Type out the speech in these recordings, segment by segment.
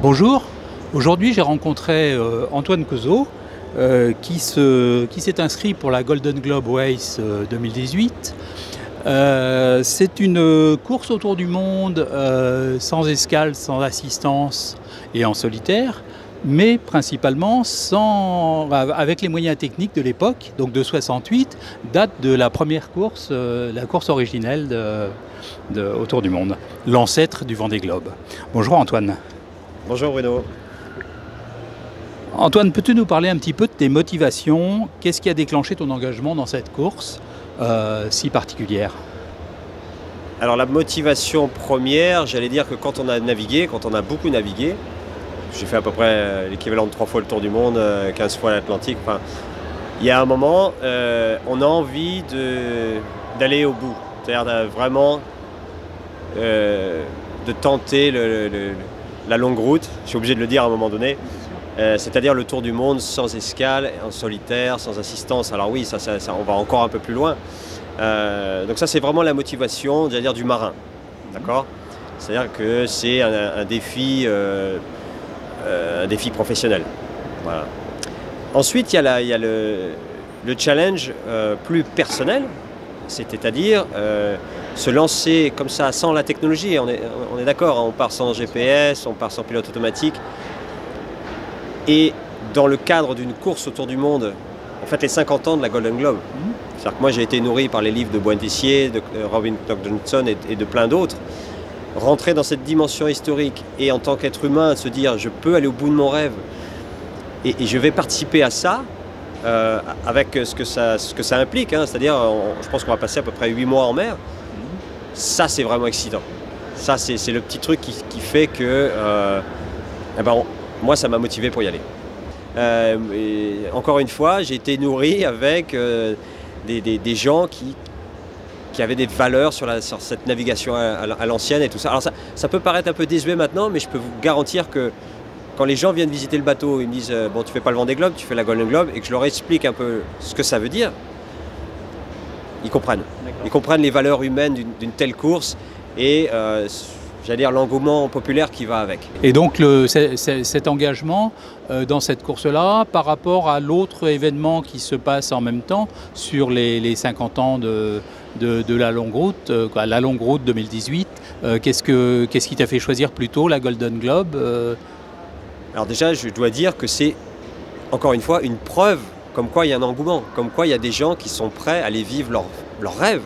Bonjour, aujourd'hui j'ai rencontré Antoine Causeau qui s'est inscrit pour la Golden Globe Race 2018. C'est une course autour du monde sans escale, sans assistance et en solitaire, mais principalement avec les moyens techniques de l'époque, donc de 68, date de la première course, la course originelle autour du monde, l'ancêtre du Vendée Globe. Bonjour Antoine. Bonjour Bruno. Antoine, peux-tu nous parler un petit peu de tes motivations? Qu'est-ce qui a déclenché ton engagement dans cette course si particulière? Alors la motivation première, j'allais dire que quand on a navigué, quand on a beaucoup navigué, j'ai fait à peu près l'équivalent de 3 fois le tour du monde, 15 fois l'Atlantique, enfin, il y a un moment, on a envie d'aller au bout, c'est-à-dire vraiment de tenter la longue route, je suis obligé de le dire à un moment donné, c'est-à-dire le tour du monde sans escale, en solitaire, sans assistance. Alors oui, ça, on va encore un peu plus loin. Donc ça, c'est vraiment la motivation, j'allais dire, du marin. D'accord ? C'est-à-dire que c'est un défi professionnel. Voilà. Ensuite, il y a le challenge plus personnel, c'est-à-dire se lancer comme ça sans la technologie. On est d'accord, hein, on part sans GPS, on part sans pilote automatique. Et dans le cadre d'une course autour du monde, en fait les 50 ans de la Golden Globe. C'est-à-dire que moi j'ai été nourri par les livres de Bointissier, de Robin Knox-Johnson et de plein d'autres. Rentrer dans cette dimension historique et en tant qu'être humain se dire je peux aller au bout de mon rêve et je vais participer à ça avec ce que ça implique, hein, c'est-à-dire je pense qu'on va passer à peu près 8 mois en mer. Ça c'est vraiment excitant. Ça c'est le petit truc qui fait que moi ça m'a motivé pour y aller. Et encore une fois, j'ai été nourri avec des gens qui avaient des valeurs sur cette navigation à l'ancienne et tout ça. Alors ça peut paraître un peu désuet maintenant, mais je peux vous garantir que quand les gens viennent visiter le bateau, ils me disent bon, tu fais pas le Vendée Globe, tu fais la Golden Globe, et que je leur explique un peu ce que ça veut dire, ils comprennent. Ils comprennent les valeurs humaines d'une telle course et j'allais dire l'engouement populaire qui va avec. Et donc cet engagement dans cette course-là, par rapport à l'autre événement qui se passe en même temps sur les 50 ans de la longue route 2018, qu'est-ce qui t'a fait choisir plutôt la Golden Globe Alors déjà, je dois dire que c'est, encore une fois, une preuve comme quoi il y a un engouement, comme quoi il y a des gens qui sont prêts à aller vivre leur rêve.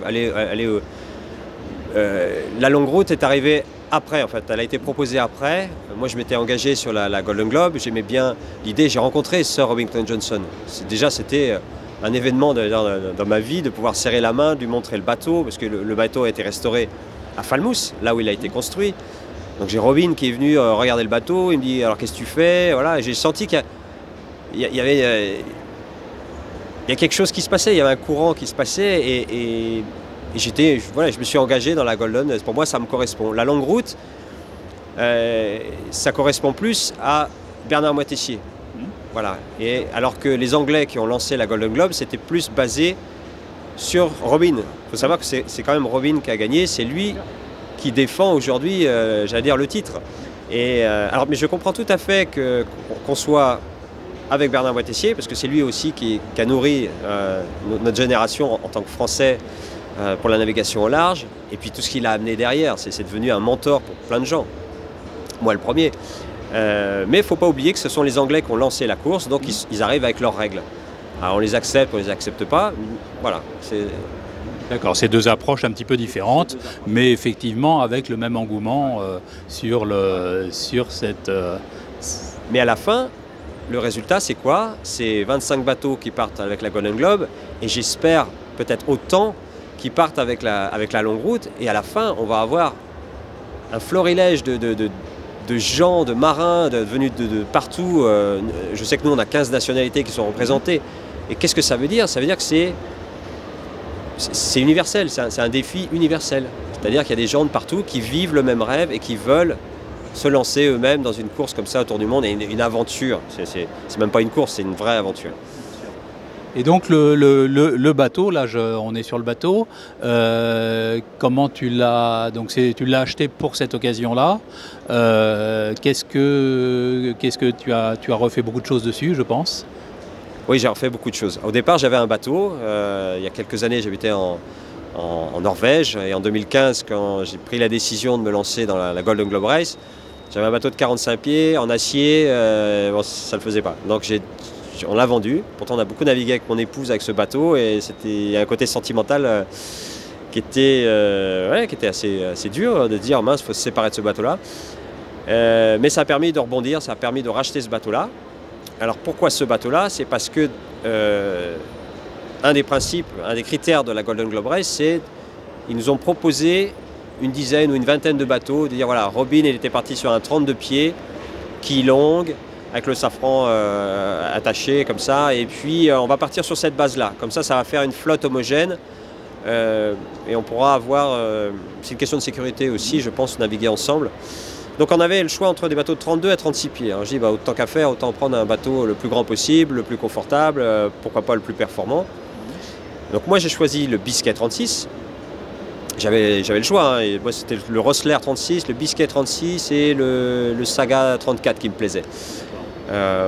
La longue route est arrivée après, en fait, elle a été proposée après. Moi, je m'étais engagé sur la Golden Globe, j'aimais bien l'idée, j'ai rencontré Sir Robin Knox-Johnson. Déjà, c'était un événement dans ma vie de pouvoir serrer la main, de lui montrer le bateau, parce que le bateau a été restauré à Falmouth, là où il a été construit. Donc j'ai Robin qui est venu regarder le bateau, il me dit alors qu'est-ce que tu fais, voilà, j'ai senti qu'il y a quelque chose qui se passait, il y avait un courant qui se passait et je me suis engagé dans la Golden. Pour moi, ça me correspond. La longue route, ça correspond plus à Bernard Moitessier. Voilà. Et alors que les Anglais qui ont lancé la Golden Globe, c'était plus basé sur Robin. Il faut savoir que c'est quand même Robin qui a gagné. C'est lui qui défend aujourd'hui, j'allais dire, le titre. Mais je comprends tout à fait qu'on soit avec Bernard Moitessier, parce que c'est lui aussi qui a nourri notre génération en tant que Français pour la navigation au large, et puis tout ce qu'il a amené derrière, c'est devenu un mentor pour plein de gens. Moi le premier. Mais il ne faut pas oublier que ce sont les Anglais qui ont lancé la course, donc ils arrivent avec leurs règles. Alors on les accepte, on les accepte pas, voilà. D'accord, c'est deux approches un petit peu différentes, mais effectivement avec le même engouement sur cette... Mais à la fin, le résultat c'est quoi? C'est 25 bateaux qui partent avec la Golden Globe, et j'espère peut-être autant qui partent avec la longue route, et à la fin on va avoir un florilège de gens, de marins venus de partout. Je sais que nous on a 15 nationalités qui sont représentées, et qu'est-ce que ça veut dire? Ça veut dire que c'est universel, c'est un défi universel, c'est-à-dire qu'il y a des gens de partout qui vivent le même rêve et qui veulent se lancer eux-mêmes dans une course comme ça autour du monde, et une aventure, c'est même pas une course, c'est une vraie aventure. Et donc le bateau, là on est sur le bateau, comment tu l'as, donc tu l'as acheté pour cette occasion-là, qu'est-ce que tu as refait beaucoup de choses dessus, je pense? Oui, j'ai refait beaucoup de choses. Au départ, j'avais un bateau. Il y a quelques années, j'habitais en Norvège. Et en 2015, quand j'ai pris la décision de me lancer dans la Golden Globe Race, j'avais un bateau de 45 pieds en acier. Bon, ça ne le faisait pas. Donc on l'a vendu. Pourtant, on a beaucoup navigué avec mon épouse avec ce bateau. Et c'était un côté sentimental qui était assez dur de dire mince, il faut se séparer de ce bateau-là. Mais ça a permis de rebondir, ça a permis de racheter ce bateau-là. Alors pourquoi ce bateau-là? C'est parce que un des principes, un des critères de la Golden Globe Race, c'est qu'ils nous ont proposé une dizaine ou une vingtaine de bateaux, de dire voilà, Robin il était parti sur un 32 pieds, quille longue, avec le safran attaché comme ça, et puis on va partir sur cette base-là. Comme ça va faire une flotte homogène, et on pourra avoir, c'est une question de sécurité aussi, je pense, naviguer ensemble. Donc on avait le choix entre des bateaux de 32 à 36 pieds. Alors je dis autant qu'à faire, autant prendre un bateau le plus grand possible, le plus confortable, pourquoi pas le plus performant. Donc moi j'ai choisi le Biscay 36. J'avais le choix, hein, et moi c'était le Rosler 36, le Biscay 36 et le Saga 34 qui me plaisait.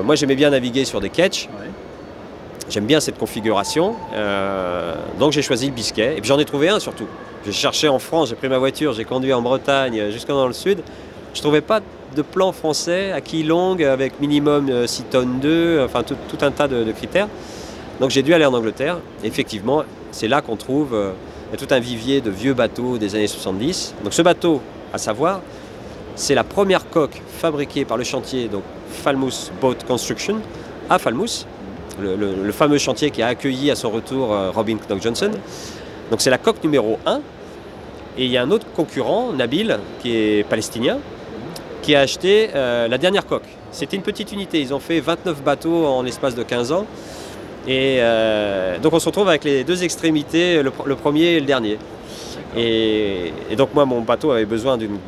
Moi j'aimais bien naviguer sur des ketchs. Ouais. J'aime bien cette configuration, donc j'ai choisi le Biscay. Et puis j'en ai trouvé un surtout. J'ai cherché en France, j'ai pris ma voiture, j'ai conduit en Bretagne jusqu'à dans le sud. Je ne trouvais pas de plan français à quille longue avec minimum 6 tonnes 2, enfin tout un tas de critères. Donc j'ai dû aller en Angleterre. Et effectivement, c'est là qu'on trouve il y a tout un vivier de vieux bateaux des années 70. Donc ce bateau, à savoir, c'est la première coque fabriquée par le chantier donc Falmouth Boat Construction à Falmouth, le fameux chantier qui a accueilli à son retour Robin Knox-Johnson. Donc c'est la coque numéro 1. Et il y a un autre concurrent, Nabil, qui est palestinien, qui a acheté la dernière coque. C'était une petite unité, ils ont fait 29 bateaux en l'espace de 15 ans. Et donc on se retrouve avec les deux extrémités, le premier et le dernier. Et donc moi, mon bateau avait besoin d'une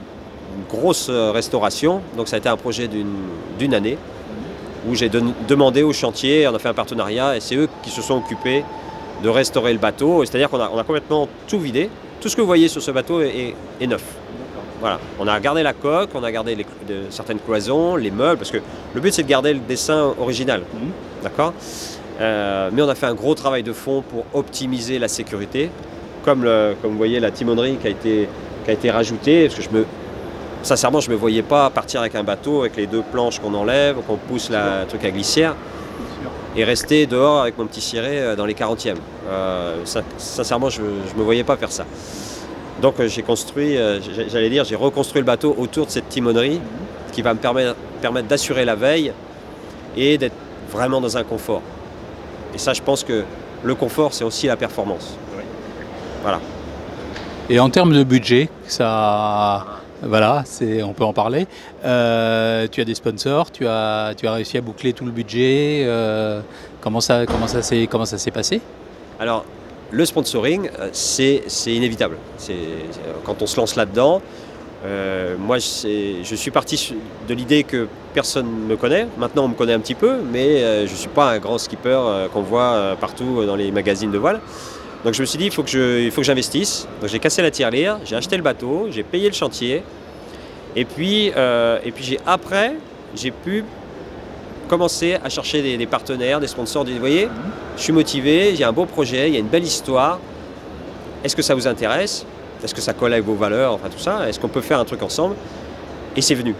grosse restauration. Donc ça a été un projet d'une année où j'ai demandé au chantier, on a fait un partenariat et c'est eux qui se sont occupés de restaurer le bateau. C'est-à-dire qu'on a complètement tout vidé. Tout ce que vous voyez sur ce bateau est neuf. Voilà. On a gardé la coque, on a gardé certaines cloisons, les meubles, parce que le but c'est de garder le dessin original. D'accord ? Mais on a fait un gros travail de fond pour optimiser la sécurité, comme vous voyez la timonerie qui a été rajoutée, parce que sincèrement je ne me voyais pas partir avec un bateau avec les deux planches qu'on enlève, qu'on pousse le truc à glissière et rester dehors avec mon petit ciré dans les 40e. Sincèrement je ne me voyais pas faire ça. Donc j'ai construit, j'ai reconstruit le bateau autour de cette timonerie qui va me permettre d'assurer la veille et d'être vraiment dans un confort. Et ça, je pense que le confort, c'est aussi la performance. Oui. Voilà. Et en termes de budget, voilà, on peut en parler. Tu as des sponsors, tu as réussi à boucler tout le budget. Comment ça s'est passé? Alors, le sponsoring, c'est inévitable. Quand on se lance là-dedans, moi, je suis parti de l'idée que personne ne me connaît. Maintenant, on me connaît un petit peu, mais je ne suis pas un grand skipper qu'on voit partout dans les magazines de voile. Donc je me suis dit, il faut que j'investisse. Donc j'ai cassé la tirelire, j'ai acheté le bateau, j'ai payé le chantier. Et puis après, j'ai pu commencer à chercher des partenaires, des sponsors. Vous voyez, je suis motivé, j'ai un beau projet, il y a une belle histoire. Est-ce que ça vous intéresse ? Est-ce que ça colle avec vos valeurs, enfin tout ça? Est-ce qu'on peut faire un truc ensemble? Et c'est venu.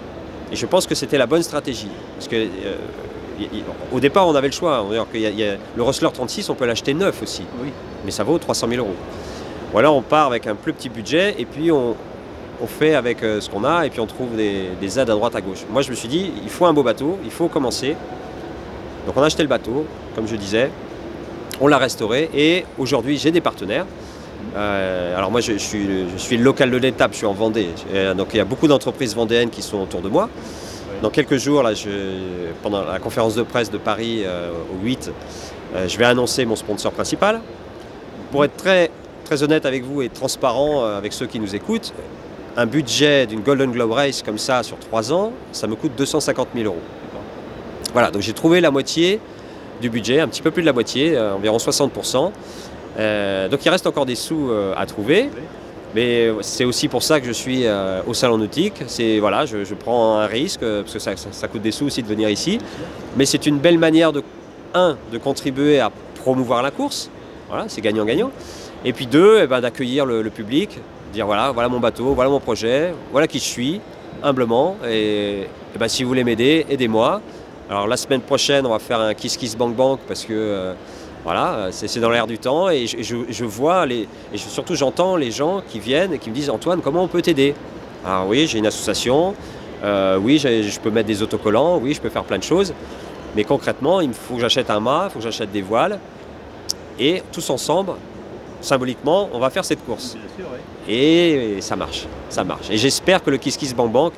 Et je pense que c'était la bonne stratégie. Parce que au départ, on avait le choix. Le Rosler 36, on peut l'acheter neuf aussi. Oui. Mais ça vaut 300 000 €. Ou alors on part avec un plus petit budget et puis on fait avec ce qu'on a et puis on trouve des aides à droite à gauche. Moi, je me suis dit, il faut un beau bateau, il faut commencer. Donc on a acheté le bateau, comme je disais. On l'a restauré et aujourd'hui, j'ai des partenaires. Alors moi je suis le local de l'étape, je suis en Vendée, donc il y a beaucoup d'entreprises vendéennes qui sont autour de moi. Dans quelques jours, là, pendant la conférence de presse de Paris au 8, je vais annoncer mon sponsor principal. Pour être très, très honnête avec vous et transparent avec ceux qui nous écoutent, un budget d'une Golden Globe Race comme ça sur 3 ans, ça me coûte 250 000 €. Voilà, donc j'ai trouvé la moitié du budget, un petit peu plus de la moitié, environ 60%. Donc il reste encore des sous à trouver. Mais c'est aussi pour ça que je suis au salon nautique. Voilà, je prends un risque, parce que ça coûte des sous aussi de venir ici. Mais c'est une belle manière de contribuer à promouvoir la course. Voilà, c'est gagnant-gagnant. Et puis deux, d'accueillir le public, dire voilà mon bateau, voilà mon projet, voilà qui je suis, humblement. Et si vous voulez m'aider, aidez-moi. Alors la semaine prochaine, on va faire un Kiss Kiss Bank Bank parce que voilà, c'est dans l'air du temps. Et je vois, surtout j'entends les gens qui viennent et qui me disent Antoine, comment on peut t'aider? Alors oui, j'ai une association, oui, je peux mettre des autocollants, oui, je peux faire plein de choses. Mais concrètement, il faut que j'achète un mât, il faut que j'achète des voiles. Et tous ensemble, symboliquement, on va faire cette course. Bien sûr, oui. Et ça marche, ça marche. Et j'espère que le Kiss Kiss Bank Bank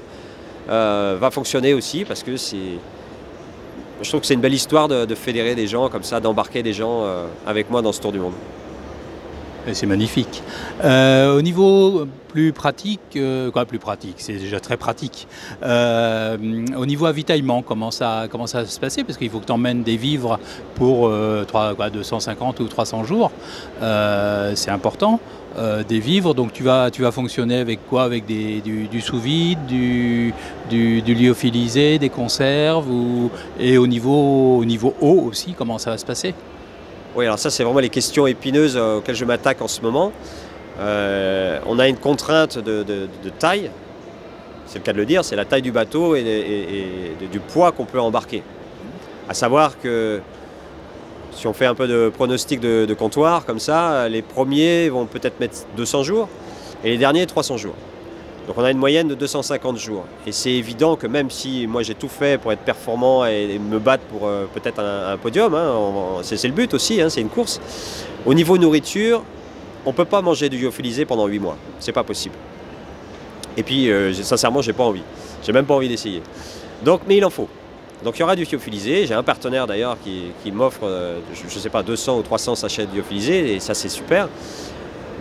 va fonctionner aussi parce que je trouve que c'est une belle histoire de fédérer des gens comme ça, d'embarquer des gens avec moi dans ce tour du monde. C'est magnifique. Au niveau plus pratique, plus pratique, c'est déjà très pratique. Au niveau avitaillement, comment ça va se passer? Parce qu'il faut que tu emmènes des vivres pour 250 ou 300 jours. C'est important. Des vivres, donc tu vas fonctionner avec quoi? Avec du sous-vide, du lyophilisé, des conserves et au niveau eau aussi, comment ça va se passer? Oui, alors ça c'est vraiment les questions épineuses auxquelles je m'attaque en ce moment. On a une contrainte de taille, c'est le cas de le dire, c'est la taille du bateau et du poids qu'on peut embarquer. À savoir que si on fait un peu de pronostic de comptoir, comme ça, les premiers vont peut-être mettre 200 jours et les derniers 300 jours. Donc on a une moyenne de 250 jours. Et c'est évident que même si moi j'ai tout fait pour être performant et me battre pour peut-être un podium, hein, c'est le but aussi, hein, c'est une course. Au niveau nourriture, on ne peut pas manger du lyophilisé pendant 8 mois. C'est pas possible. Et puis sincèrement, j'ai pas envie. J'ai même pas envie d'essayer. Donc, mais il en faut. Donc il y aura du lyophilisé. J'ai un partenaire d'ailleurs qui m'offre, je ne sais pas, 200 ou 300 sachets de lyophilisé et ça c'est super.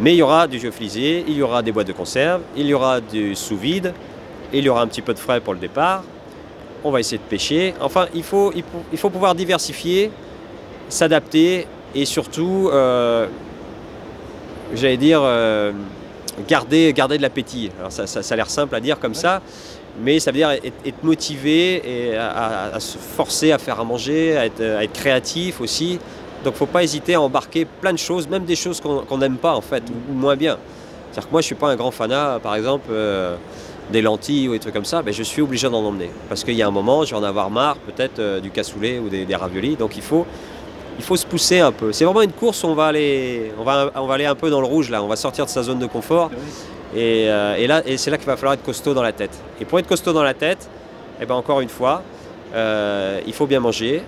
Mais il y aura du lyophilisé, il y aura des boîtes de conserve, il y aura du sous-vide, il y aura un petit peu de frais pour le départ. On va essayer de pêcher. Enfin, il faut pouvoir diversifier, s'adapter et surtout, j'allais dire, garder de l'appétit. Alors ça a l'air simple à dire comme ça, mais ça veut dire être motivé et à se forcer à faire à manger, à être créatif aussi. Donc il ne faut pas hésiter à embarquer plein de choses, même des choses qu'on n'aime pas en fait, ou moins bien. C'est-à-dire que moi je ne suis pas un grand fanat, par exemple, des lentilles ou des trucs comme ça, mais je suis obligé d'en emmener. Parce qu'il y a un moment, je vais en avoir marre peut-être du cassoulet ou des raviolis, donc il faut se pousser un peu. C'est vraiment une course où on va aller un peu dans le rouge là, on va sortir de sa zone de confort. Et c'est là qu'il va falloir être costaud dans la tête. Et pour être costaud dans la tête, encore une fois, il faut bien manger.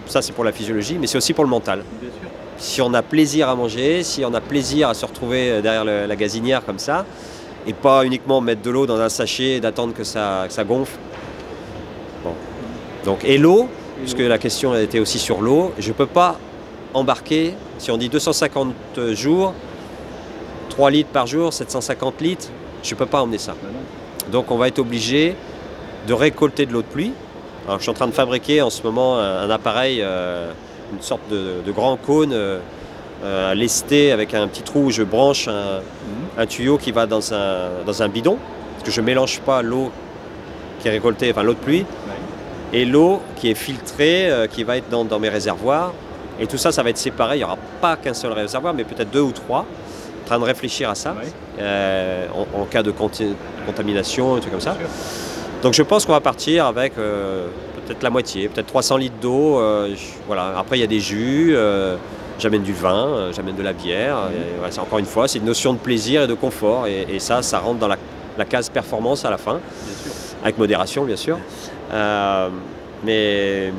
Ça c'est pour la physiologie, mais c'est aussi pour le mental. Bien sûr. Si on a plaisir à manger, si on a plaisir à se retrouver derrière la gazinière comme ça, et pas uniquement mettre de l'eau dans un sachet et d'attendre que ça gonfle. Bon. Donc, et l'eau, puisque la question était aussi sur l'eau, je ne peux pas embarquer, si on dit 250 jours, 3 litres par jour, 750 litres, je ne peux pas emmener ça. Donc on va être obligé de récolter de l'eau de pluie. Alors, je suis en train de fabriquer en ce moment un appareil, une sorte de grand cône lesté avec un petit trou où je branche un tuyau qui va dans un bidon, parce que je ne mélange pas l'eau qui est récoltée, enfin l'eau de pluie, et l'eau qui est filtrée, qui va être dans mes réservoirs. Et tout ça, ça va être séparé. Il n'y aura pas qu'un seul réservoir, mais peut-être 2 ou 3. En train de réfléchir à ça, en cas de contamination, un truc comme ça. Donc je pense qu'on va partir avec peut-être la moitié, peut-être 300 litres d'eau. Voilà. Après, il y a des jus, j'amène du vin, j'amène de la bière. Voilà, encore une fois, c'est une notion de plaisir et de confort. Et ça rentre dans la case performance à la fin, avec modération, bien sûr. Mais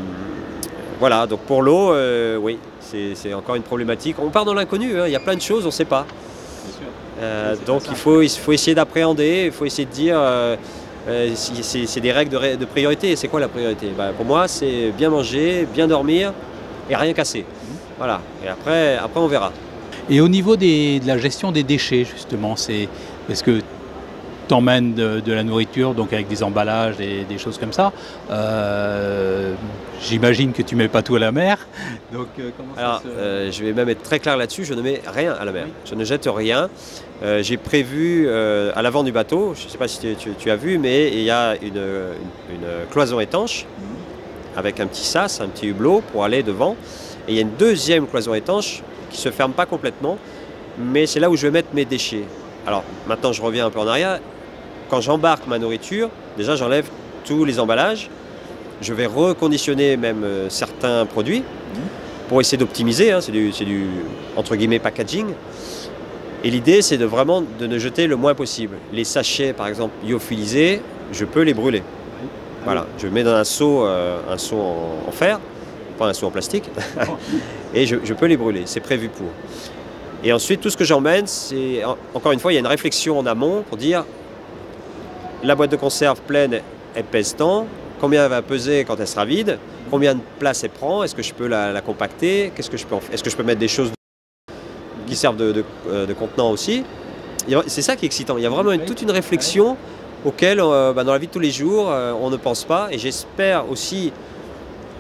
voilà, donc pour l'eau, oui, c'est encore une problématique. On part dans l'inconnu, hein, il y a plein de choses, on ne sait pas. Donc il faut essayer d'appréhender, il faut essayer de dire... c'est des règles de priorité. C'est quoi la priorité? Pour moi, c'est bien manger, bien dormir et rien casser. Voilà. Et après on verra. Et au niveau de la gestion des déchets, justement, parce que t'emmènes de la nourriture, donc avec des emballages et des choses comme ça. J'imagine que tu mets pas tout à la mer. Donc, comment Alors, je vais même être très clair là-dessus, je ne mets rien à la mer. Oui. Je ne jette rien. J'ai prévu à l'avant du bateau, je ne sais pas si tu as vu, mais il y a une cloison étanche avec un petit sas, un petit hublot pour aller devant. Et il y a une deuxième cloison étanche qui ne se ferme pas complètement, mais c'est là où je vais mettre mes déchets. Alors maintenant je reviens un peu en arrière. Quand j'embarque ma nourriture, déjà j'enlève tous les emballages. Je vais reconditionner même certains produits pour essayer d'optimiser, hein, c'est du entre guillemets packaging. Et l'idée c'est vraiment de ne jeter le moins possible. Les sachets par exemple lyophilisés, je peux les brûler. Voilà, je mets dans un seau en fer, pas un seau en plastique, et je peux les brûler, c'est prévu pour. Et ensuite tout ce que j'emmène, c'est encore une fois il y a une réflexion en amont pour dire la boîte de conserve pleine elle pèse tant. Combien elle va peser quand elle sera vide? Combien de place elle prend? Est-ce que je peux la compacter? Qu'est-ce que je peux en faire? Est-ce que je peux mettre des choses qui servent de contenant aussi? C'est ça qui est excitant. Il y a vraiment toute une réflexion auquel, dans la vie de tous les jours, on ne pense pas. Et j'espère aussi,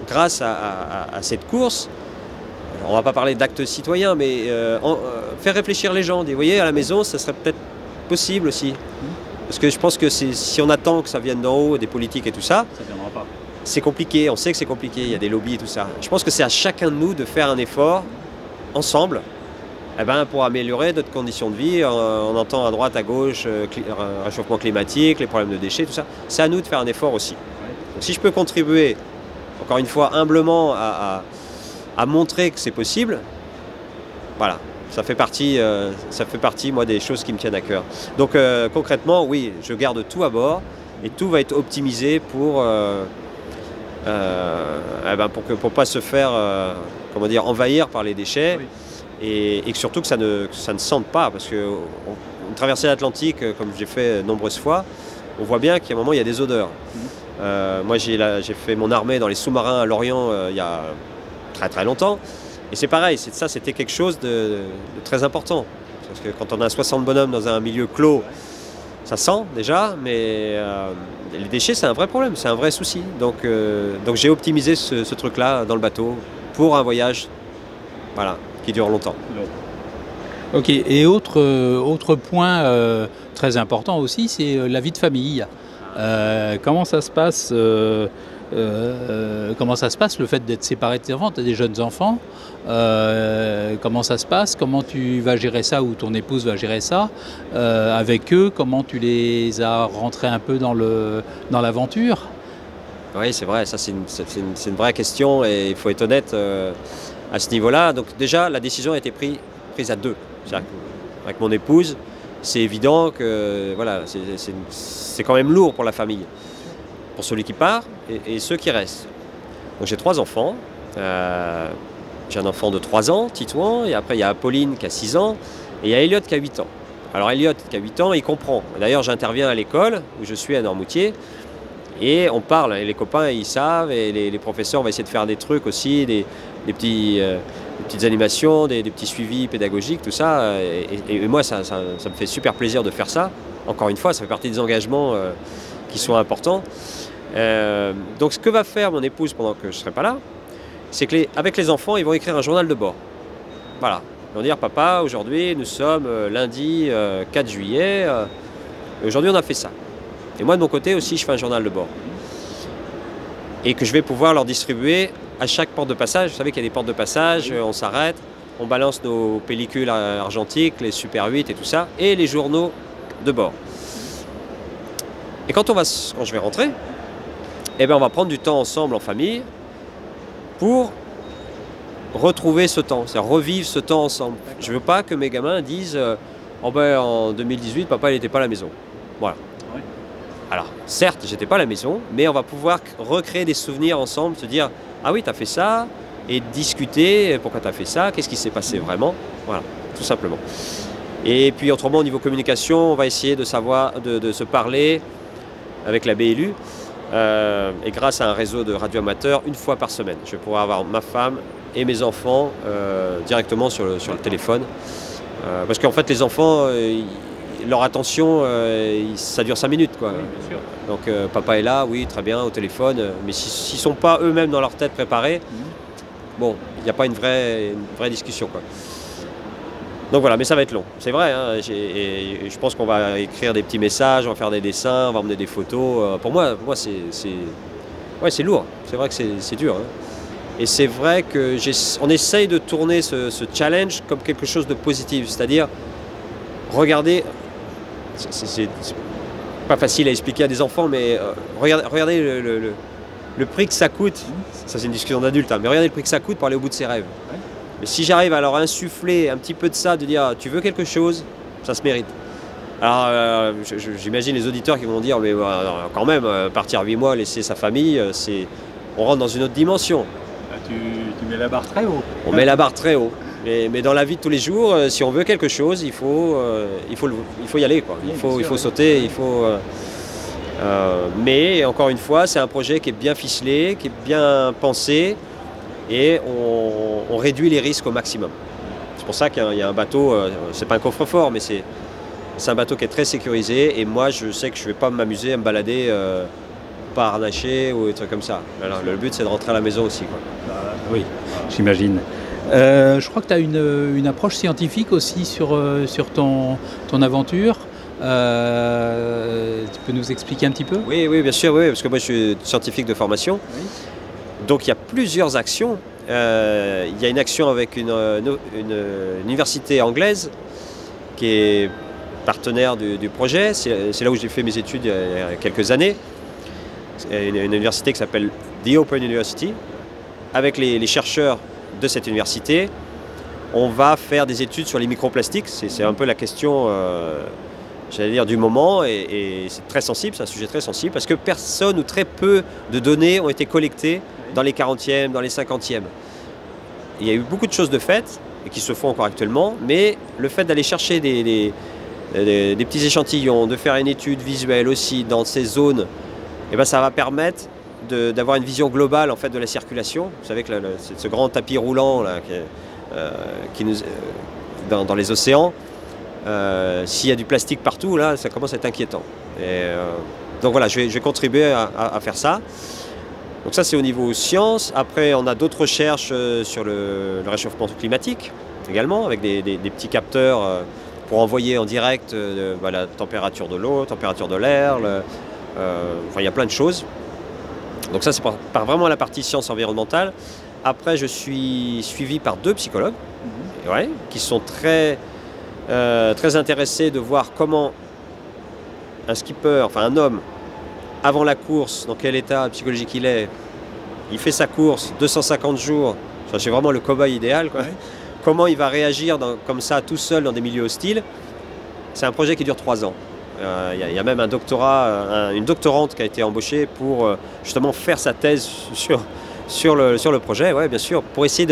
grâce à cette course, on ne va pas parler d'actes citoyens, mais faire réfléchir les gens. Vous voyez, à la maison, ça serait peut-être possible aussi. Parce que je pense que si on attend que ça vienne d'en haut, des politiques et tout ça, ça viendra pas. C'est compliqué, on sait que c'est compliqué, il y a des lobbies et tout ça. Je pense que c'est à chacun de nous de faire un effort, ensemble, pour améliorer notre condition de vie. On entend à droite, à gauche, réchauffement climatique, les problèmes de déchets, tout ça. C'est à nous de faire un effort aussi. Donc si je peux contribuer, encore une fois, humblement à montrer que c'est possible, voilà. Ça fait partie, moi, des choses qui me tiennent à cœur. Donc concrètement, oui, je garde tout à bord et tout va être optimisé pour pas se faire envahir par les déchets, oui. et surtout que ça ne sente pas, parce que traverser l'Atlantique, comme j'ai fait nombreuses fois, on voit bien qu'à un moment il y a des odeurs. Moi j'ai fait mon armée dans les sous-marins à Lorient il y a très très longtemps. Et c'est pareil, c'était quelque chose de très important. Parce que quand on a 60 bonhommes dans un milieu clos, ça sent déjà, mais les déchets c'est un vrai problème, c'est un vrai souci. Donc j'ai optimisé ce truc-là dans le bateau pour un voyage qui dure longtemps. Ok, et autre point très important aussi, c'est la vie de famille. Comment ça se passe le fait d'être séparé de tes enfants? Tu as des jeunes enfants, comment ça se passe? Comment tu vas gérer ça, ou ton épouse va gérer ça avec eux? Comment tu les as rentrés un peu dans l'aventure? Oui, c'est vrai, ça c'est une vraie question, et il faut être honnête à ce niveau-là. Donc déjà, la décision a été prise à deux. Avec mon épouse, c'est évident que voilà, c'est quand même lourd pour la famille. Pour celui qui part et ceux qui restent. Donc j'ai 3 enfants. J'ai un enfant de 3 ans, Titouan, et après il y a Apolline qui a 6 ans, et il y a Elliot qui a 8 ans. Alors Elliot qui a 8 ans, il comprend. D'ailleurs j'interviens à l'école où je suis à Noirmoutier, et on parle, et les copains ils savent, et les professeurs, on va essayer de faire des trucs aussi, des petites animations, des petits suivis pédagogiques, tout ça. Et moi ça me fait super plaisir de faire ça. Encore une fois, ça fait partie des engagements qui sont importants. Donc ce que va faire mon épouse pendant que je ne serai pas là, c'est qu'avec les enfants, ils vont écrire un journal de bord. Voilà. Ils vont dire, papa, aujourd'hui nous sommes lundi 4 juillet, aujourd'hui on a fait ça. Et moi de mon côté aussi, je fais un journal de bord. Et que je vais pouvoir leur distribuer à chaque porte de passage. Vous savez qu'il y a des portes de passage, on s'arrête, on balance nos pellicules argentiques, les Super 8 et tout ça, et les journaux de bord. Et quand je vais rentrer, on va prendre du temps ensemble en famille pour retrouver ce temps, c'est-à-dire revivre ce temps ensemble. Je ne veux pas que mes gamins disent en 2018, papa il n'était pas à la maison. Voilà. Oui. Alors, certes, j'étais pas à la maison, mais on va pouvoir recréer des souvenirs ensemble, se dire ah oui, tu as fait ça, et discuter pourquoi tu as fait ça, qu'est-ce qui s'est passé vraiment. Voilà, tout simplement. Et puis autrement, au niveau communication, on va essayer de se parler avec la BLU, et grâce à un réseau de radioamateurs, 1 fois par semaine. Je vais pouvoir avoir ma femme et mes enfants directement sur le téléphone. Parce qu'en fait, les enfants, leur attention, ça dure 5 minutes, quoi. Oui, bien sûr. Donc papa est là, oui, très bien, au téléphone, mais s'ils ne sont pas eux-mêmes dans leur tête préparés, bon, il n'y a pas une vraie discussion, quoi. Donc voilà, mais ça va être long, c'est vrai, hein, et je pense qu'on va écrire des petits messages, on va faire des dessins, on va emmener des photos. Pour moi c'est lourd, c'est vrai que c'est dur, hein. Et c'est vrai qu'on essaye de tourner ce challenge comme quelque chose de positif, c'est-à-dire, regardez, c'est pas facile à expliquer à des enfants, mais regardez le prix que ça coûte, ça c'est une discussion d'adulte, hein, mais regardez le prix que ça coûte pour aller au bout de ses rêves. Ouais. Mais si j'arrive à leur insuffler un petit peu de ça, de dire tu veux quelque chose, ça se mérite. Alors j'imagine les auditeurs qui vont dire mais quand même, partir 8 mois, laisser sa famille, on rentre dans une autre dimension. Tu mets la barre très haut. On met la barre très haut. Mais dans la vie de tous les jours, si on veut quelque chose, il faut y aller, quoi. Il faut sauter, mais encore une fois, c'est un projet qui est bien ficelé, qui est bien pensé, et on réduit les risques au maximum. C'est pour ça qu'il y a un bateau, c'est pas un coffre-fort, mais c'est un bateau qui est très sécurisé, et moi je sais que je ne vais pas m'amuser à me balader pas harnaché ou des trucs comme ça. Alors, le but c'est de rentrer à la maison aussi, quoi. Oui, j'imagine. Je crois que tu as une approche scientifique aussi sur ton aventure. Tu peux nous expliquer un petit peu? Oui, bien sûr, oui, parce que moi je suis scientifique de formation. Oui. Donc il y a plusieurs actions. Il y a une action avec une université anglaise qui est partenaire du projet. C'est là où j'ai fait mes études il y a quelques années. C'est une université qui s'appelle The Open University. Avec les chercheurs de cette université, on va faire des études sur les microplastiques. C'est un peu la question, j'allais dire, du moment, et c'est très sensible, c'est un sujet très sensible, parce que personne ou très peu de données ont été collectées dans les 40e, dans les 50e. Il y a eu beaucoup de choses de faites, et qui se font encore actuellement, mais le fait d'aller chercher des petits échantillons, de faire une étude visuelle aussi dans ces zones, et ben ça va permettre d'avoir une vision globale en fait, de la circulation. Vous savez que ce grand tapis roulant là, dans les océans, s'il y a du plastique partout, là, ça commence à être inquiétant. Donc voilà, je vais contribuer à faire ça. Donc ça, c'est au niveau sciences. Après, on a d'autres recherches sur le réchauffement climatique également, avec des petits capteurs pour envoyer en direct la température de l'eau, température de l'air. Enfin, il y a plein de choses. Donc ça, c'est par vraiment la partie sciences environnementales. Après, je suis suivi par 2 psychologues qui sont très intéressés de voir comment un skipper, enfin un homme, avant la course, dans quel état psychologique il est. Il fait sa course, 250 jours, c'est vraiment le cobaye idéal, quoi. Ouais. Comment il va réagir comme ça, tout seul, dans des milieux hostiles. C'est un projet qui dure 3 ans. Il y a même un doctorat, une doctorante qui a été embauchée pour justement faire sa thèse sur le projet, ouais, bien sûr, pour essayer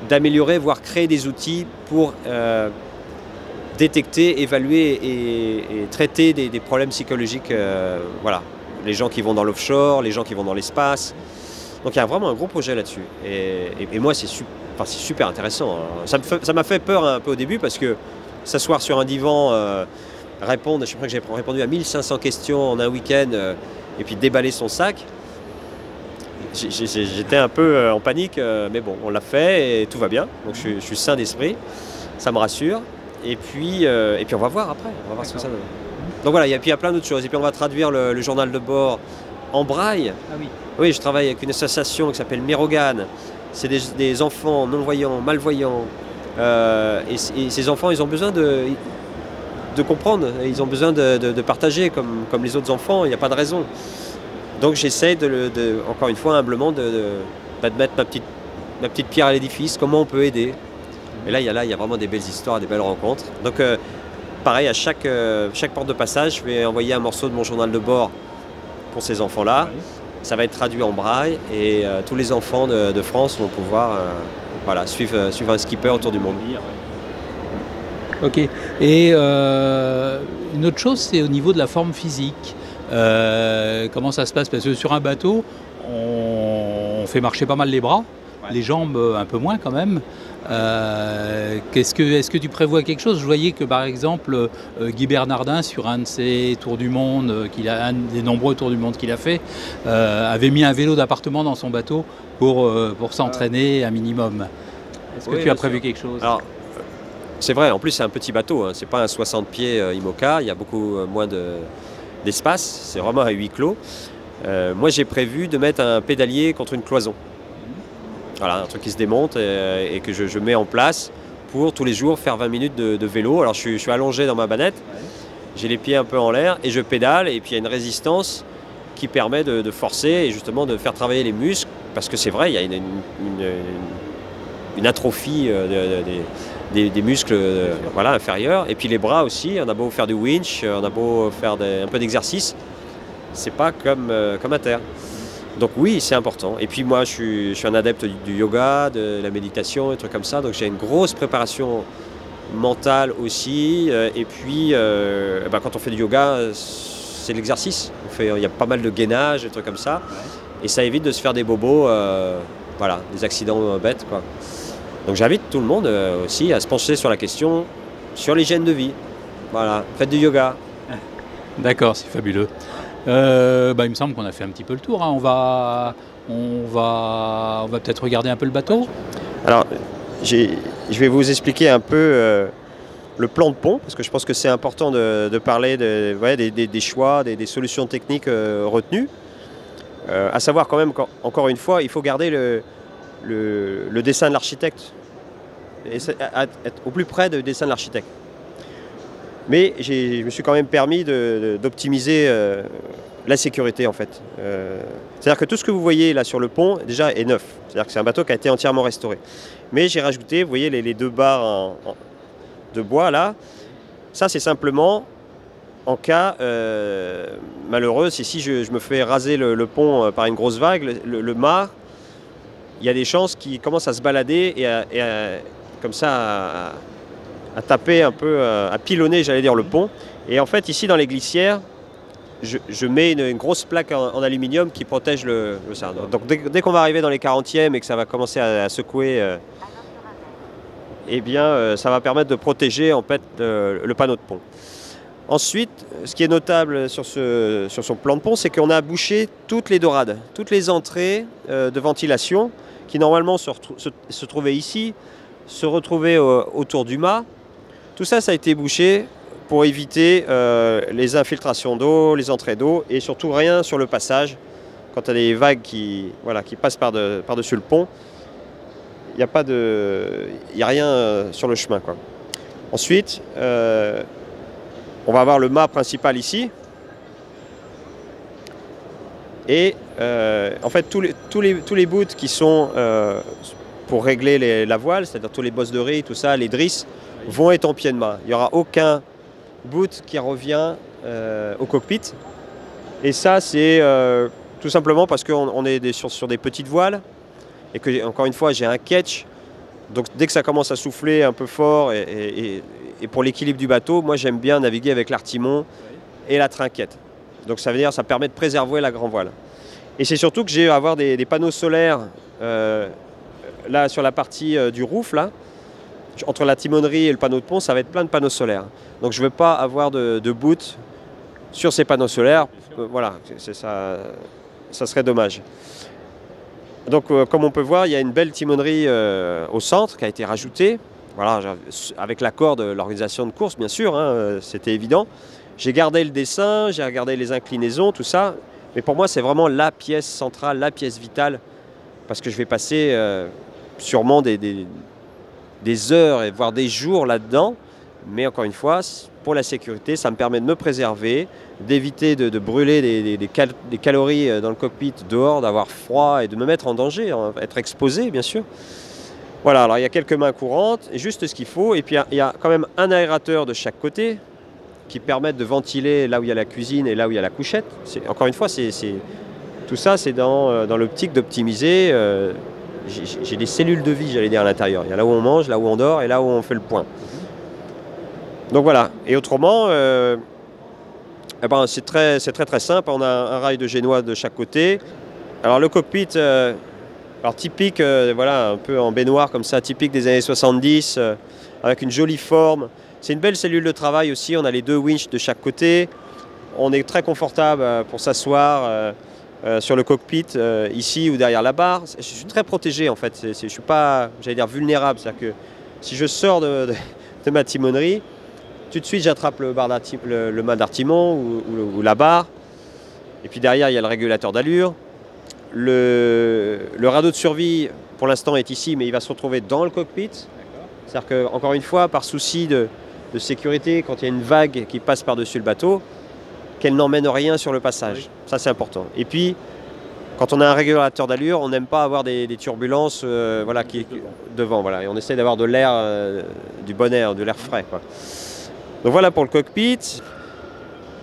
d'améliorer, voire créer des outils pour détecter, évaluer et traiter des problèmes psychologiques. Voilà, les gens qui vont dans l'offshore, les gens qui vont dans l'espace. Donc il y a vraiment un gros projet là-dessus. Et moi, c'est super intéressant, hein. Ça m'a fait peur un peu au début parce que s'asseoir sur un divan, répondre, je crois que j'ai répondu à 1500 questions en un week-end et puis déballer son sac. J'étais un peu en panique, mais bon, on l'a fait et tout va bien. Donc je suis sain d'esprit, ça me rassure. Et puis on va voir après, on va voir ce que ça donne. Donc voilà, et puis il y a plein d'autres choses. Et puis on va traduire le journal de bord en braille. Ah oui. Oui, je travaille avec une association qui s'appelle Mérogan. C'est des enfants non-voyants, malvoyants. Et ces enfants, ils ont besoin de comprendre, ils ont besoin de partager comme les autres enfants, il n'y a pas de raison. Donc j'essaie encore une fois humblement de mettre ma petite pierre à l'édifice, comment on peut aider. Et là, il y a vraiment des belles histoires, des belles rencontres. Donc pareil, à chaque porte de passage, je vais envoyer un morceau de mon journal de bord pour ces enfants-là. Ça va être traduit en braille et tous les enfants de France vont pouvoir suivre un skipper autour du monde. Ok. Et une autre chose, c'est au niveau de la forme physique. Comment ça se passe? Parce que sur un bateau, on fait marcher pas mal les bras, les jambes un peu moins quand même. Est-ce que tu prévois quelque chose? Je voyais que par exemple Guy Bernardin, sur un de ses tours du monde, un des nombreux tours du monde qu'il a fait, avait mis un vélo d'appartement dans son bateau pour s'entraîner un minimum. Est-ce que tu as prévu quelque chose? Alors, c'est vrai, en plus c'est un petit bateau, hein. C'est pas un 60 pieds IMOCA, il y a beaucoup moins d'espace, c'est vraiment à huis clos. Moi j'ai prévu de mettre un pédalier contre une cloison. Voilà, un truc qui se démonte et que je mets en place pour tous les jours faire 20 minutes de vélo. Alors je suis allongé dans ma banette, j'ai les pieds un peu en l'air et je pédale, et puis il y a une résistance qui permet de forcer et justement de faire travailler les muscles, parce que c'est vrai, il y a une atrophie des muscles voilà, inférieurs, et puis les bras aussi. On a beau faire du winch, on a beau faire un peu d'exercice, c'est pas comme à terre. Donc oui, c'est important. Et puis moi, je suis un adepte du yoga, de la méditation, des trucs comme ça. Donc j'ai une grosse préparation mentale aussi. Et puis, quand on fait du yoga, c'est l'exercice. Il y a pas mal de gainage, des trucs comme ça. Et ça évite de se faire des bobos, voilà, des accidents bêtes, quoi. Donc j'invite tout le monde aussi à se pencher sur la question, sur l'hygiène de vie. Voilà, faites du yoga. D'accord, c'est fabuleux. Il me semble qu'on a fait un petit peu le tour, hein. On va peut-être regarder un peu le bateau. Alors, je vais vous expliquer un peu le plan de pont, parce que je pense que c'est important de parler des choix, des solutions techniques retenues. À savoir quand même qu'encore une fois, il faut garder le dessin de l'architecte, et être au plus près du dessin de l'architecte. Mais je me suis quand même permis d'optimiser la sécurité, en fait. C'est-à-dire que tout ce que vous voyez là sur le pont, déjà, est neuf. C'est-à-dire que c'est un bateau qui a été entièrement restauré. Mais j'ai rajouté, vous voyez, les deux barres de bois là. Ça, c'est simplement en cas malheureux. Si je me fais raser le pont par une grosse vague, le mât, il y a des chances qu'il commence à se balader et comme ça à taper un peu, à pilonner, j'allais dire, le pont. Et en fait, ici, dans les glissières, je mets une grosse plaque en aluminium qui protège ça. Donc dès qu'on va arriver dans les 40e et que ça va commencer à secouer, eh bien, ça va permettre de protéger en fait le panneau de pont. Ensuite, ce qui est notable sur son plan de pont, c'est qu'on a bouché toutes les dorades, toutes les entrées de ventilation qui normalement se trouvaient ici, se retrouvaient autour du mât. Tout ça, ça a été bouché pour éviter les infiltrations d'eau, les entrées d'eau, et surtout rien sur le passage. Quand il y a des vagues qui passent par-dessus le pont, il n'y a rien sur le chemin, quoi. Ensuite, on va avoir le mât principal ici. Et en fait, tous les bouts qui sont pour régler la voile, c'est-à-dire tous les bosses de riz, tout ça, les drisses, vont être en pied de mât. Il n'y aura aucun bout qui revient au cockpit. Et ça, c'est tout simplement parce qu'on est sur des petites voiles et que, encore une fois, j'ai un ketch. Donc dès que ça commence à souffler un peu fort et pour l'équilibre du bateau, moi j'aime bien naviguer avec l'artimon et la trinquette. Donc ça veut dire que ça permet de préserver la grand voile. Et c'est surtout que j'ai à avoir des panneaux solaires là sur la partie du roof, là. Entre la timonerie et le panneau de pont, ça va être plein de panneaux solaires. Donc je ne veux pas avoir de boot sur ces panneaux solaires. Voilà, ça serait dommage. Donc comme on peut voir, il y a une belle timonerie au centre qui a été rajoutée. Voilà, avec l'accord de l'organisation de course, bien sûr, hein, c'était évident. J'ai gardé le dessin, j'ai regardé les inclinaisons, tout ça. Mais pour moi, c'est vraiment la pièce centrale, la pièce vitale. Parce que je vais passer sûrement des heures et voire des jours là-dedans. Mais encore une fois, pour la sécurité, ça me permet de me préserver, d'éviter de brûler des calories dans le cockpit dehors, d'avoir froid et de me mettre en danger, être exposé bien sûr. Voilà, alors il y a quelques mains courantes, et juste ce qu'il faut. Et puis il y a quand même un aérateur de chaque côté qui permettent de ventiler là où il y a la cuisine et là où il y a la couchette. Encore une fois, tout ça, c'est dans l'optique d'optimiser. J'ai des cellules de vie, j'allais dire, à l'intérieur. Il y a là où on mange, là où on dort et là où on fait le point. Donc voilà. Et autrement, c'est très simple. On a un rail de génois de chaque côté. Alors le cockpit, Alors typique, voilà, un peu en baignoire comme ça, typique des années 70, avec une jolie forme. C'est une belle cellule de travail aussi, on a les 2 winches de chaque côté. On est très confortable pour s'asseoir sur le cockpit, ici ou derrière la barre. Je suis très protégé en fait, je ne suis pas, j'allais dire, vulnérable. C'est-à-dire que si je sors de ma timonerie, tout de suite j'attrape le mât d'artimon ou la barre. Et puis derrière il y a le régulateur d'allure. Le radeau de survie pour l'instant est ici, mais il va se retrouver dans le cockpit. C'est-à-dire que, encore une fois, par souci de sécurité, quand il y a une vague qui passe par-dessus le bateau, qu'elle n'emmène rien sur le passage. Oui. Ça c'est important. Et puis, quand on a un régulateur d'allure, on n'aime pas avoir des turbulences voilà, devant. Voilà. Et on essaie d'avoir de l'air, du bon air, de l'air frais, quoi. Donc voilà pour le cockpit.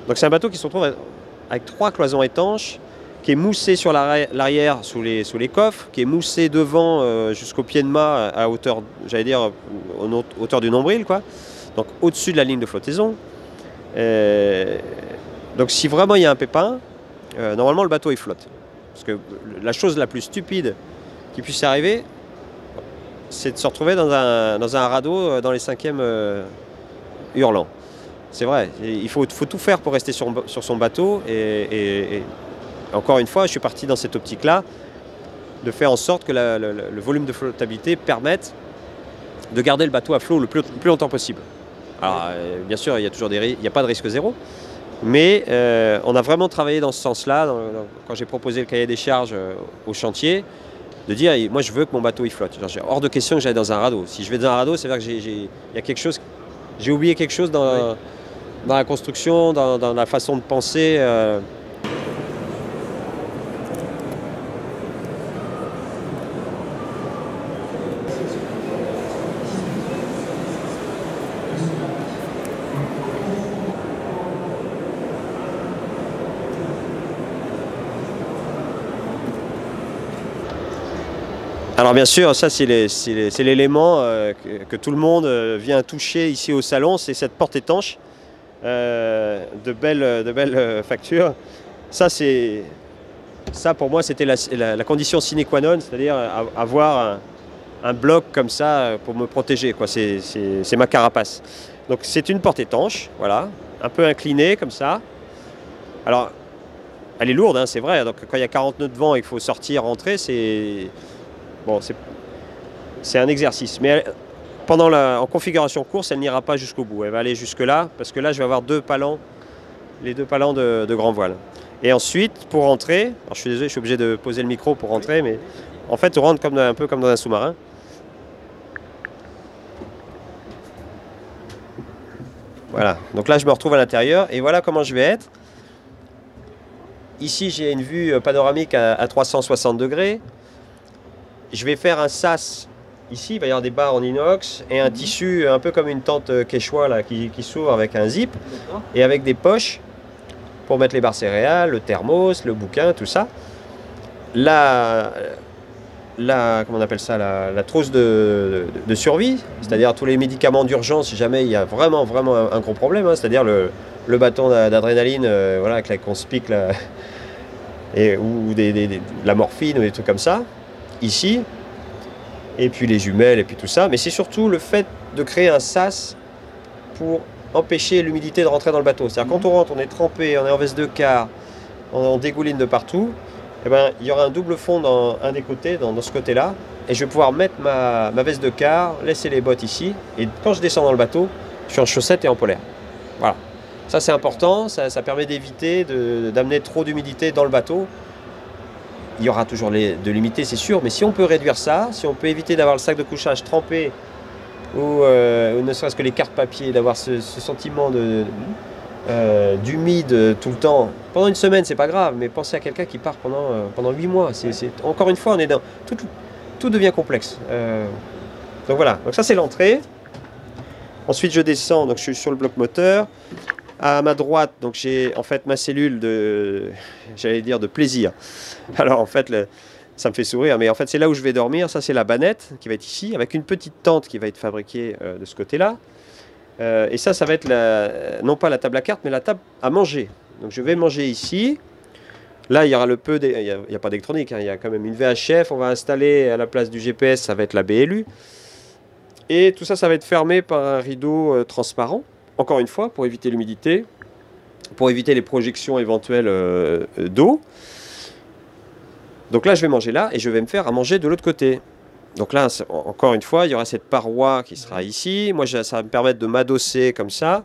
Donc c'est un bateau qui se retrouve avec 3 cloisons étanches, qui est moussé sur l'arrière sous les coffres, qui est moussé devant jusqu'au pied de mât à hauteur, j'allais dire, hauteur du nombril, quoi. Donc au-dessus de la ligne de flottaison. Donc si vraiment il y a un pépin, normalement le bateau il flotte. Parce que la chose la plus stupide qui puisse arriver, c'est de se retrouver dans un radeau dans les 5e hurlant. C'est vrai, il faut tout faire pour rester sur son bateau et encore une fois, je suis parti dans cette optique-là, de faire en sorte que le volume de flottabilité permette de garder le bateau à flot le plus longtemps possible. Alors, bien sûr, il n'y a pas de risque zéro, mais on a vraiment travaillé dans ce sens-là, quand j'ai proposé le cahier des charges au chantier, de dire, moi je veux que mon bateau il flotte. Hors de question que j'aille dans un radeau. Si je vais dans un radeau, c'est-à-dire que y a quelque chose, j'ai oublié quelque chose dans la construction, dans la façon de penser. Alors bien sûr, ça c'est l'élément que tout le monde vient toucher ici au salon, c'est cette porte étanche de belle facture. Ça pour moi c'était la condition sine qua non, c'est-à-dire avoir un bloc comme ça pour me protéger, c'est ma carapace. Donc c'est une porte étanche, voilà, un peu inclinée comme ça. Alors elle est lourde, hein, c'est vrai, donc quand il y a 40 nœuds de vent et qu'il faut sortir, rentrer, bon, c'est un exercice, mais en configuration course, elle n'ira pas jusqu'au bout. Elle va aller jusque là, parce que là, je vais avoir les 2 palans de grand voile. Et ensuite, pour rentrer, alors je suis désolé, je suis obligé de poser le micro pour rentrer, mais en fait, on rentre un peu comme dans un sous-marin. Voilà, donc là, je me retrouve à l'intérieur, et voilà comment je vais être. Ici, j'ai une vue panoramique à 360 degrés. Je vais faire un sas, ici il va y avoir des barres en inox et un tissu un peu comme une tente quechua là, qui s'ouvre avec un zip et avec des poches pour mettre les barres céréales, le thermos, le bouquin, tout ça. Comment on appelle ça, la trousse de survie, c'est-à-dire tous les médicaments d'urgence si jamais il y a vraiment un gros problème, hein, c'est-à-dire le bâton d'adrénaline voilà, qu'on se pique là, ou de la morphine ou des trucs comme ça. Ici, et puis les jumelles et puis tout ça, mais c'est surtout le fait de créer un sas pour empêcher l'humidité de rentrer dans le bateau. C'est-à-dire quand on rentre, on est trempé, on est en veste de quart, on dégouline de partout, et ben, il y aura un double fond dans un des côtés, dans ce côté-là, et je vais pouvoir mettre ma veste de quart, laisser les bottes ici, et quand je descends dans le bateau, je suis en chaussettes et en polaire. Voilà. Ça c'est important, ça permet d'éviter d'amener trop d'humidité dans le bateau. Il y aura toujours de l'humidité, c'est sûr, mais si on peut réduire ça, si on peut éviter d'avoir le sac de couchage trempé ou ne serait-ce que les cartes papier, d'avoir ce sentiment d'humide tout le temps. Pendant une semaine, c'est pas grave, mais pensez à quelqu'un qui part pendant 8 mois. Encore une fois, on est dans tout devient complexe. Donc voilà, donc ça c'est l'entrée. Ensuite, je descends, donc je suis sur le bloc moteur. À ma droite, donc j'ai en fait ma cellule j'allais dire de plaisir. Alors en fait, ça me fait sourire, mais en fait c'est là où je vais dormir. Ça c'est la bannette qui va être ici, avec une petite tente qui va être fabriquée de ce côté-là. Et ça va être non pas la table à cartes, mais la table à manger. Donc je vais manger ici. Là, il y aura il n'y a pas d'électronique, hein, il y a quand même une VHF. On va installer à la place du GPS, ça va être la BLU. Et tout ça, ça va être fermé par un rideau transparent. Encore une fois, pour éviter l'humidité, pour éviter les projections éventuelles d'eau. Donc là, je vais manger là et je vais me faire à manger de l'autre côté. Donc là, encore une fois, il y aura cette paroi qui sera ici. Moi, ça va me permettre de m'adosser comme ça,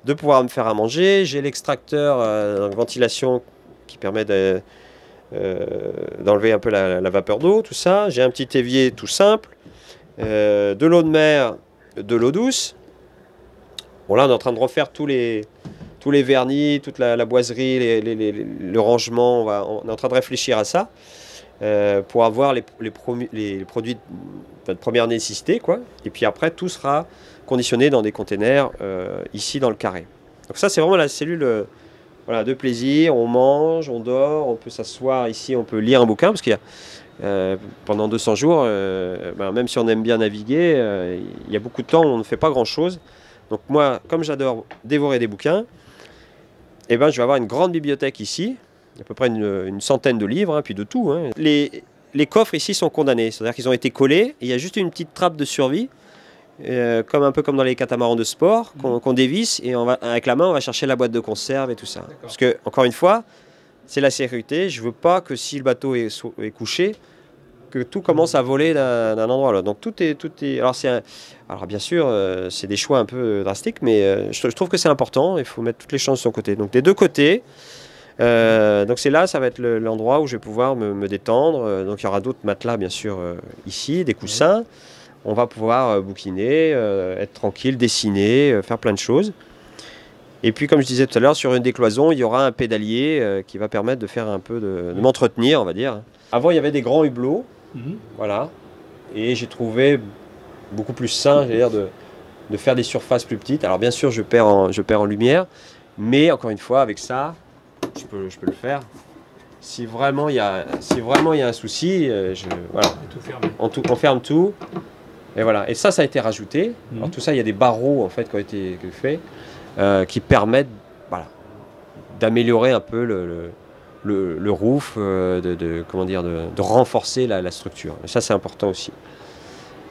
de pouvoir me faire à manger. J'ai l'extracteur de ventilation qui permet d'enlever un peu la vapeur d'eau, tout ça. J'ai un petit évier tout simple, de l'eau de mer, de l'eau douce. Bon là, on est en train de refaire tous les vernis, toute la boiserie, le rangement. On est en train de réfléchir à ça pour avoir les produits de première nécessité, quoi. Et puis après, tout sera conditionné dans des containers ici dans le carré. Donc ça, c'est vraiment la cellule voilà, de plaisir. On mange, on dort, on peut s'asseoir ici, on peut lire un bouquin parce qu'il y a pendant 200 jours, même si on aime bien naviguer, il y a beaucoup de temps où on ne fait pas grand-chose. Donc moi, comme j'adore dévorer des bouquins, je vais avoir une grande bibliothèque ici, à peu près une centaine de livres, hein, puis de tout. Hein. Les coffres ici sont condamnés, c'est-à-dire qu'ils ont été collés, et il y a juste une petite trappe de survie, un peu comme dans les catamarans de sport, qu'on dévisse, et avec la main, on va chercher la boîte de conserve et tout ça. Parce que, encore une fois, c'est la sécurité. Je ne veux pas que si le bateau est couché, que tout commence à voler d'un endroit à l'autre. Donc tout est. Alors bien sûr, c'est des choix un peu drastiques, mais je trouve que c'est important. Il faut mettre toutes les chances de son côté. Donc des deux côtés. Donc c'est là, ça va être l'endroit où je vais pouvoir me détendre. Donc il y aura d'autres matelas, bien sûr, ici, des coussins. On va pouvoir bouquiner, être tranquille, dessiner, faire plein de choses. Et puis, comme je disais tout à l'heure, sur une des cloisons, il y aura un pédalier qui va permettre de faire un peu de m'entretenir, on va dire. Avant, il y avait des grands hublots, voilà. Et j'ai trouvé beaucoup plus sain, c'est-à-dire de faire des surfaces plus petites. Alors bien sûr, je perds en lumière, mais encore une fois, avec ça, je peux le faire. Si vraiment il y a un souci, voilà, on ferme tout. Et voilà. Et ça a été rajouté. Alors tout ça, il y a des barreaux en fait qui ont été faits, qui permettent, voilà, d'améliorer un peu le roof, de renforcer la structure. Et ça, c'est important aussi.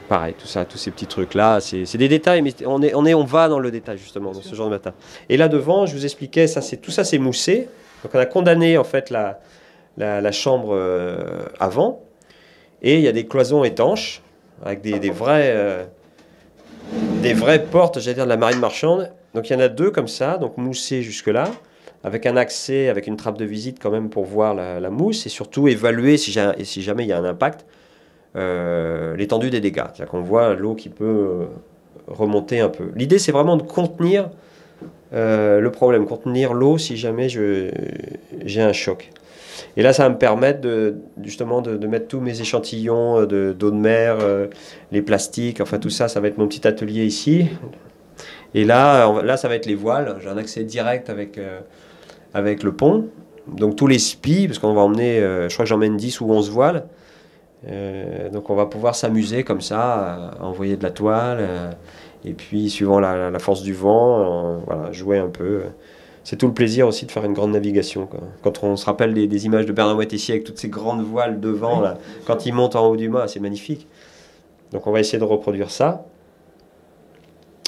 Pareil, tout ça, tous ces petits trucs-là, c'est des détails, mais on va dans le détail, justement, dans ce genre de matin. Et là devant, je vous expliquais, tout ça, c'est moussé. Donc on a condamné, en fait, la chambre avant. Et il y a des cloisons étanches, avec des vraies portes, j'allais dire, de la marine marchande. Donc il y en a deux comme ça, donc moussées jusque-là, avec un accès, avec une trappe de visite quand même pour voir la mousse, et surtout évaluer si jamais il y a un impact, l'étendue des dégâts. C'est-à-dire qu'on voit l'eau qui peut remonter un peu. L'idée, c'est vraiment de contenir le problème, contenir l'eau si jamais j'ai un choc. Et là, ça va me permettre justement de mettre tous mes échantillons d'eau de mer, les plastiques, enfin tout ça, ça va être mon petit atelier ici. Et là, ça va être les voiles. J'ai un accès direct avec le pont. Donc tous les spies, parce qu'on va emmener, je crois que j'emmène 10 ou 11 voiles. Donc on va pouvoir s'amuser comme ça, à envoyer de la toile, et puis suivant la force du vent, voilà, jouer un peu. C'est tout le plaisir aussi de faire une grande navigation, quoi. Quand on se rappelle des images de Bernard Moitessier avec toutes ces grandes voiles devant, là, quand il monte en haut du mât, c'est magnifique. Donc on va essayer de reproduire ça.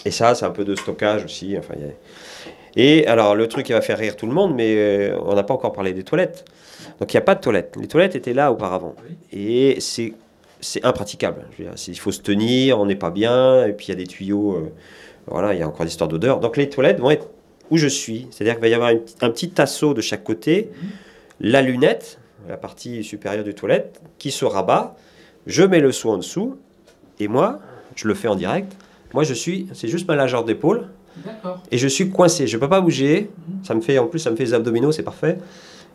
Et ça, c'est un peu de stockage aussi. Enfin, Et alors le truc qui va faire rire tout le monde, mais on n'a pas encore parlé des toilettes. Donc il n'y a pas de toilettes. Les toilettes étaient là auparavant. Et c'est impraticable. Je veux dire, il faut se tenir, on n'est pas bien, et puis il y a des tuyaux, voilà, il y a encore des histoires d'odeur. Donc les toilettes vont être où je suis. C'est-à-dire qu'il va y avoir un petit tasseau de chaque côté, la lunette, la partie supérieure du toilette, qui se rabat. Je mets le seau en dessous, et moi, je le fais en direct. Moi, c'est juste ma largeur d'épaule, et je suis coincé. Je ne peux pas bouger. En plus, ça me fait les abdominaux, c'est parfait.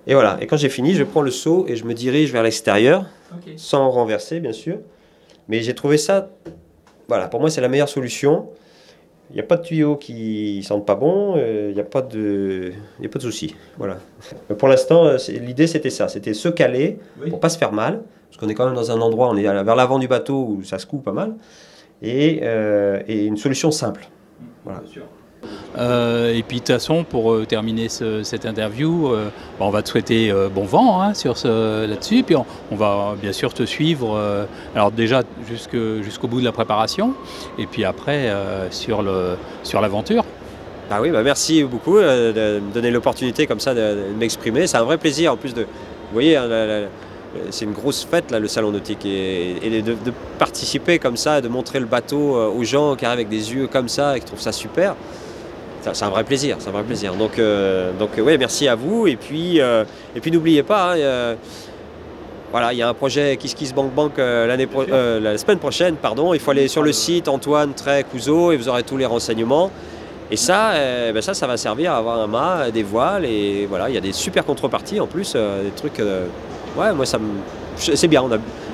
Et voilà. Et quand j'ai fini, je prends le seau et je me dirige vers l'extérieur, sans renverser, bien sûr. Mais j'ai trouvé ça, voilà, pour moi, c'est la meilleure solution. Il n'y a pas de tuyaux qui sentent pas bon, il n'y a pas de souci. Voilà. Mais pour l'instant, l'idée c'était ça, c'était se caler pour pas se faire mal, parce qu'on est quand même dans un endroit, on est vers l'avant du bateau où ça se coud pas mal, et une solution simple. Voilà. Et puis de toute façon, pour terminer cette interview, on va te souhaiter bon vent là-dessus. Puis on va bien sûr te suivre, alors déjà jusqu'au bout de la préparation, et puis après sur l'aventure. Ah oui, merci beaucoup de me donner l'opportunité comme ça de m'exprimer. C'est un vrai plaisir en plus de... Vous voyez, hein, c'est une grosse fête là, le salon nautique, et de participer comme ça, de montrer le bateau aux gens qui arrivent avec des yeux comme ça et qui trouvent ça super. C'est un vrai plaisir, c'est un vrai plaisir. Donc ouais, merci à vous, et puis n'oubliez pas, hein, voilà, il y a un projet KissKissBankBank la semaine prochaine, pardon. Il faut aller sur le site Antoine-Couzeau et vous aurez tous les renseignements. Et ça, ça va servir à avoir un mât, des voiles, et voilà, il y a des super contreparties en plus, des trucs. Ouais, moi c'est bien.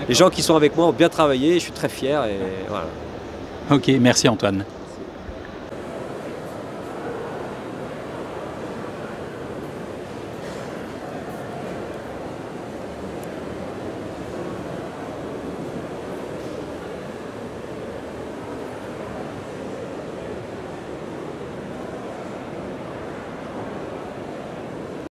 Les gens qui sont avec moi ont bien travaillé, je suis très fier, et voilà. Ok, merci Antoine.